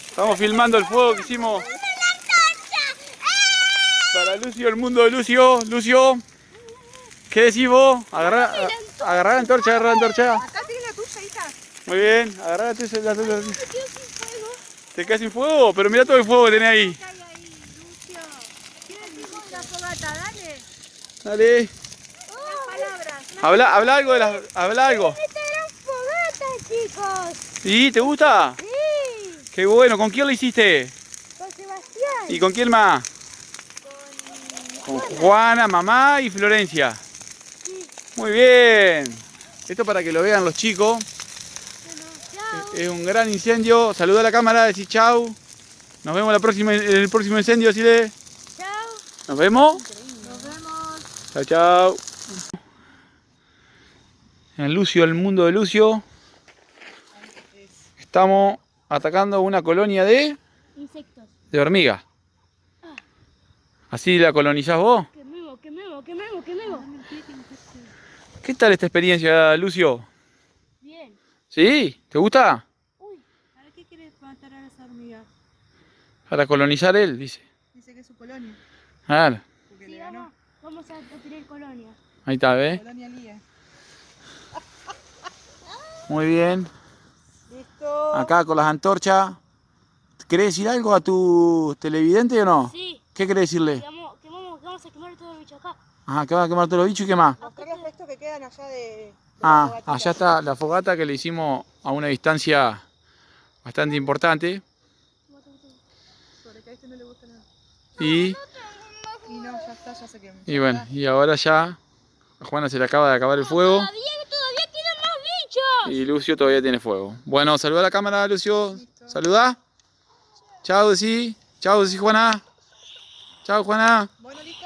Estamos filmando el fuego que hicimos para Lucio, el mundo de Lucio. Lucio, ¿qué decís vos? Agarrá la antorcha, agarrá la antorcha. Acá tenés la tuya, hija. Muy bien, agarrá la tuya. ¿Te quedas sin fuego? Pero mira todo el fuego que tenés ahí. ¿Qué hay ahí, Lucio? ¿Quieres decir una fogata? Dale. Dale. Las palabras. Habla algo de las. Habla algo. ¡Esta gran fogata, chicos! ¿Y te gusta? Sí, Qué bueno, ¿con quién lo hiciste? con Sebastián. ¿Y con quién más? Con Juana, mamá y Florencia. Sí. Muy bien. Esto para que lo vean los chicos. Bueno, chao. Es un gran incendio. Saluda a la cámara, decís chau. Nos vemos en el próximo incendio, decirle. Chao. Nos vemos. Nos vemos. Chau, chau. En Lucio, el mundo de Lucio. Estamos atacando una colonia de Insectos. hormigas. ¿Así la colonizás vos? Quememos. ¿Qué tal esta experiencia, Lucio? Bien. ¿Sí? ¿Te gusta? Uy, ¿para qué quieres matar a las hormigas? Para colonizar él, dice. Dice que es su colonia. Claro. Porque le ganó. Vamos a tener colonia. Ahí está, ¿ves? Colonia Lía. Muy bien. Listo. Acá con las antorchas. ¿Querés decir algo a tu televidente o no? Sí. ¿Qué querés decirle? Vamos a quemar todo el bicho acá. Ajá, que van a quemar todos los bichos y qué más. Buscar los restos que quedan allá de Ah, la fogatita. allá está la fogata que le hicimos a una distancia bastante importante. Sobre que a este no le gusta nada. Y Y no, ya está, ya se quemó. Y bueno, y ahora ya a Juana se le acaba de acabar el fuego Todavía quedan más bichos. y Lucio todavía tiene fuego. Bueno, saluda a la cámara, Lucio. Saludá. Chao, decí. Chao, decí Juana. Chao, Juana. Bueno, listo.